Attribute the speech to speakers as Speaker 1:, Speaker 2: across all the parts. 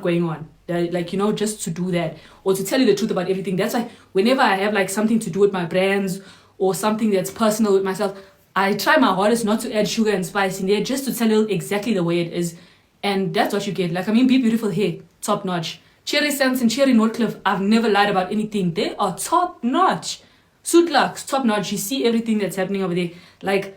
Speaker 1: going on. Like, you know, just to do that or to tell you the truth about everything. That's why whenever I have like something to do with my brands or something that's personal with myself, I try my hardest not to add sugar and spice in there, just to tell you exactly the way it is. And that's what you get. Like, I mean, Be Beautiful hair, top notch. Cherry Sense and Cherry Northcliffe, I've never lied about anything. They are top notch. Suitlux, top notch. You see everything that's happening over there. Like,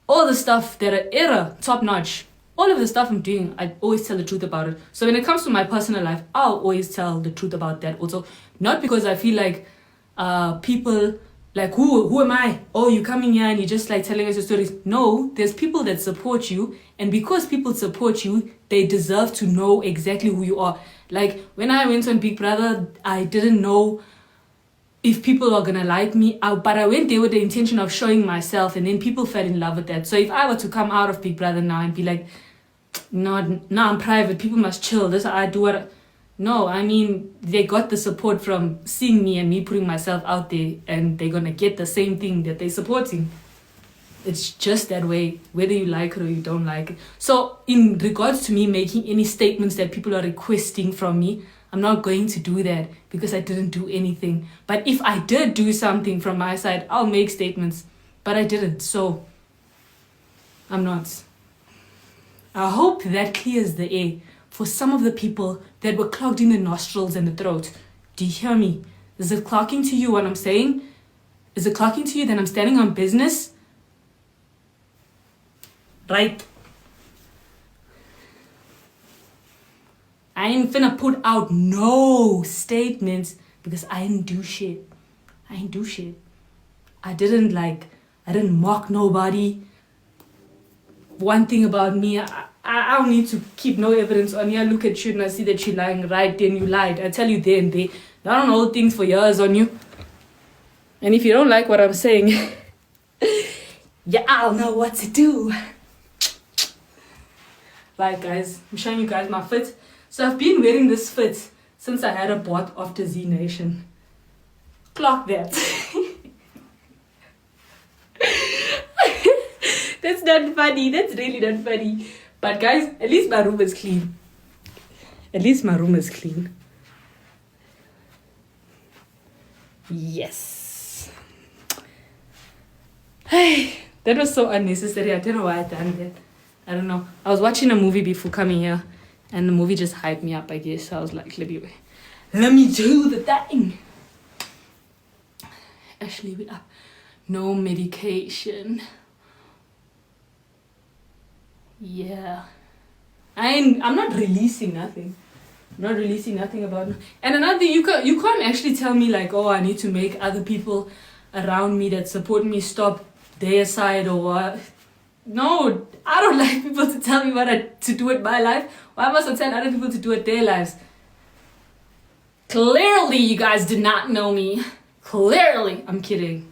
Speaker 1: all the stuff that are error, top notch. All of the stuff I'm doing, I always tell the truth about it. So when it comes to my personal life, I'll always tell the truth about that also. Not because I feel like people, like, who am I? Oh, you coming here and you're just like telling us your stories. No, there's people that support you. And because people support you, they deserve to know exactly who you are. Like, when I went on Big Brother, I didn't know if people are gonna like me, but I went there with the intention of showing myself, and then people fell in love with that. So if I were to come out of Big Brother now and be like, no, I'm private, people must chill, this I do what no, I mean, they got the support from seeing me and me putting myself out there, and they're gonna get the same thing that they're supporting. It's just that way, whether you like it or you don't like it. So in regards to me making any statements that people are requesting from me, I'm not going to do that because I didn't do anything. But if I did do something from my side, I'll make statements. But I didn't, so I'm not. I hope that clears the air for some of the people that were clogged in the nostrils and the throat. Do you hear me? Is it clocking to you what I'm saying? Is it clocking to you that I'm standing on business? Right. I ain't finna put out no statements because I didn't do shit. I didn't mock nobody. One thing about me, I don't need to keep no evidence on you. I look at you and I see that you're lying, right? Then you lied. I tell you there and there. I don't hold things for years on you. And if you don't like what I'm saying, yeah, I'll know what to do. Right, guys, I'm showing you guys my fit. So I've been wearing this fit since I had a bot after Z Nation. Clock that. That's not funny. That's really not funny. But guys, at least my room is clean. Yes. Hey, that was so unnecessary. I don't know why I done that. I don't know. I was watching a movie before coming here, and the movie just hyped me up, I guess. So I was like, let me do the thing. Actually, we are no medication. Yeah. I'm not releasing nothing. About. And another thing, you can't actually tell me like, oh, I need to make other people around me that support me stop their side or what. No, I don't like people to tell me what to do with my life. Why must I tell other people to do with their lives? Clearly, you guys did not know me. Clearly. I'm kidding.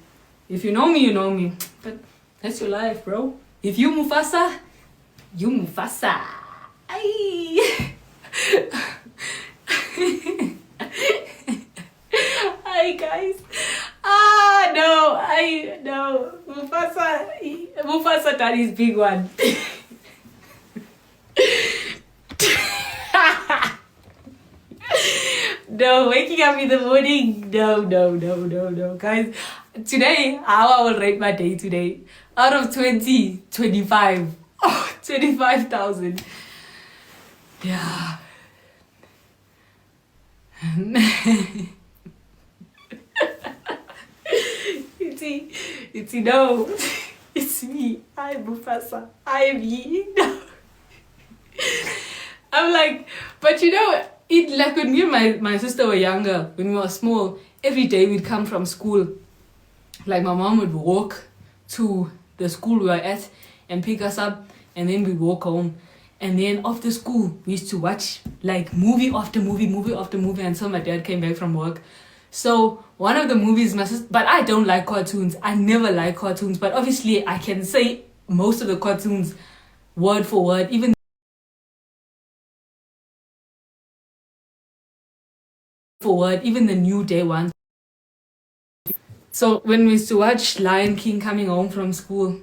Speaker 1: If you know me, you know me. But that's your life, bro. If you Mufasa, you Mufasa. Aye. Hi, guys. No. Mufasa daddy's big one. No, waking up in the morning. No. Guys, today, how I will rate my day today. Out of 20, 25. Oh, 25,000. Yeah. No. It's me. I'm Mufasa. I am ye. No. I'm like, but you know, it like when me and my sister were younger, when we were small, every day we'd come from school. Like my mom would walk to the school we were at and pick us up, and then we'd walk home. And then after school, we used to watch like movie after movie until my dad came back from work. So one of the movies, but I don't like cartoons. I never like cartoons, but obviously I can say most of the cartoons word for word, even the New Day ones. So when we used to watch Lion King coming home from school,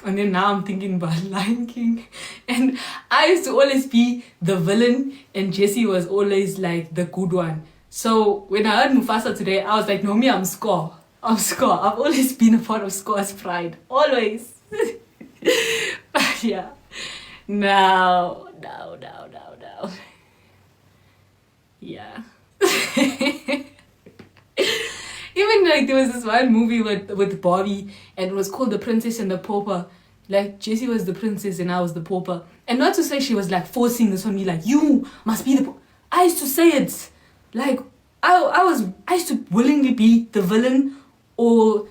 Speaker 1: And then now I'm thinking about Lion King. And I used to always be the villain and Jessie was always like the good one. So when I heard Mufasa today, I was like, no, me, I'm Scar. I'm Scar. I've always been a part of Scar's pride. Always. Yeah. No. Yeah. Even like there was this one movie with Barbie and it was called The Princess and the Pauper. Like Jessie was the princess and I was the pauper. And not to say she was like forcing this on me, like you must be the I used to say it. Like I used to willingly be the villain or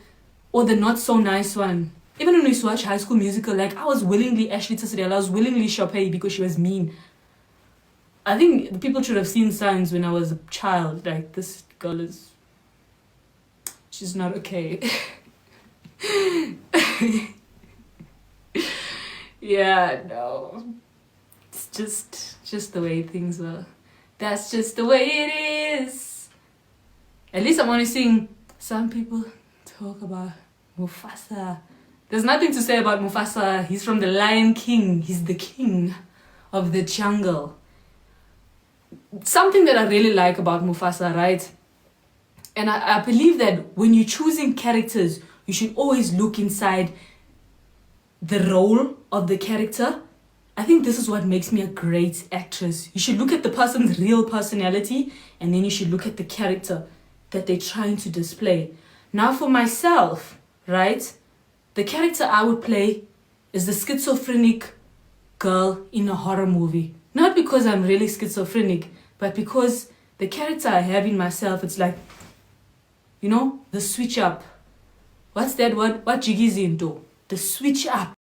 Speaker 1: the not so nice one. Even when we used to watch High School Musical, like I was willingly Ashley Tisdale, I was willingly Sharpay because she was mean. I think people should have seen signs when I was a child, like this girl she's not okay. Yeah, no. It's just the way things were. That's just the way it is. At least I'm only seeing some people talk about Mufasa. There's nothing to say about Mufasa. He's from the Lion King. He's the king of the jungle. Something that I really like about Mufasa, right? And I believe that when you're choosing characters, you should always look inside the role of the character. I think this is what makes me a great actress. You should look at the person's real personality and then you should look at the character that they're trying to display. Now for myself, right? The character I would play is the schizophrenic girl in a horror movie. Not because I'm really schizophrenic, but because the character I have in myself, it's like, you know, the switch up. What's that word? What jig is into? The switch up.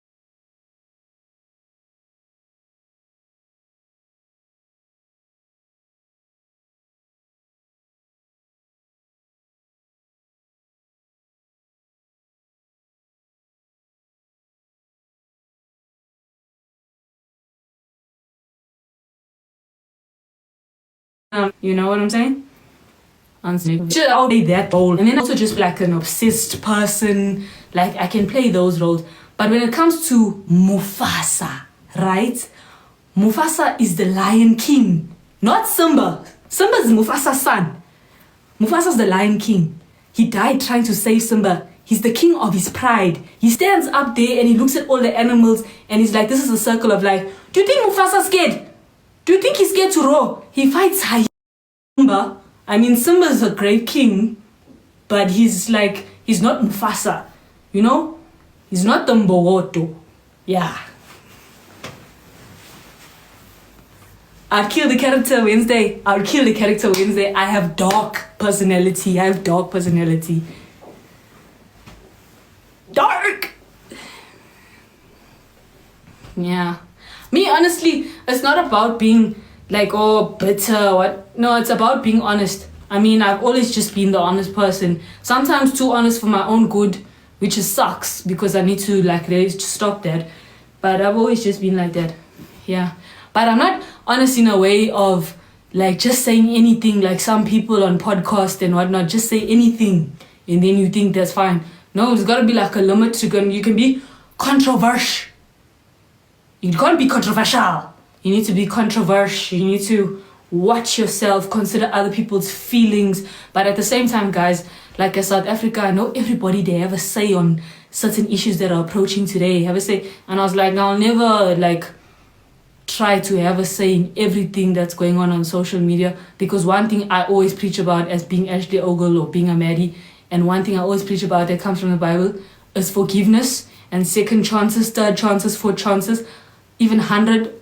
Speaker 1: You know what I'm saying? I'll play that role. And then also just like an obsessed person. Like I can play those roles. But when it comes to Mufasa, right? Mufasa is the Lion King. Not Simba. Simba is Mufasa's son. Mufasa's the Lion King. He died trying to save Simba. He's the king of his pride. He stands up there and he looks at all the animals and he's like, this is a circle of life. Do you think Mufasa's scared? Do you think he's scared to roar? He fights Simba. I mean, Simba is a great king, but he's not Mufasa, you know? He's not the Mbogoto. Yeah. I'd kill the character Wednesday. I have dark personality. Dark! Yeah. Me, honestly, it's not about being like, oh, bitter, what? No, it's about being honest. I mean, I've always just been the honest person. Sometimes too honest for my own good, which sucks because I need to like really stop that. But I've always just been like that. Yeah. But I'm not honest in a way of like just saying anything like some people on podcasts and whatnot. Just say anything and then you think that's fine. No, there's got to be like a limit. You can be controversial. You can't be controversial. You need to be controversial. You need to watch yourself, consider other people's feelings. But at the same time, guys, like in South Africa, I know everybody, they have a say on certain issues that are approaching today. Have a say. And I was like, no, I'll never like try to have a say in everything that's going on social media. Because one thing I always preach about as being Ashley Ogle or being a Maddie, and one thing I always preach about that comes from the Bible is forgiveness and second chances, third chances, fourth chances, even 100.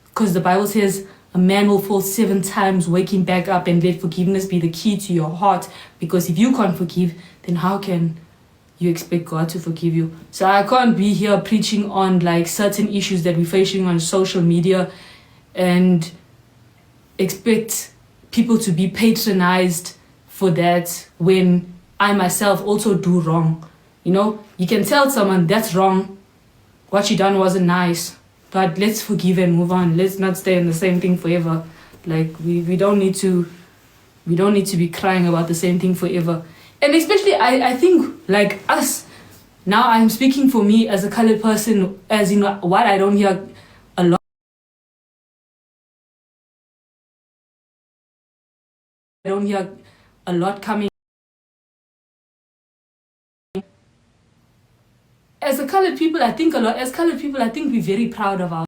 Speaker 1: Because the Bible says a man will fall 7 times, waking back up, and let forgiveness be the key to your heart. Because if you can't forgive, then how can you expect God to forgive you? So I can't be here preaching on like certain issues that we're facing on social media and expect people to be patronized for that when I myself also do wrong. You know, you can tell someone that's wrong, what you done wasn't nice, but let's forgive and move on. Let's not stay in the same thing forever. Like we don't need to be crying about the same thing forever. And especially I think like us Now I'm speaking for me as a colored person, as in what I don't hear a lot. I don't hear a lot coming. As a colored people, I think a lot. As colored people, I think we're very proud of our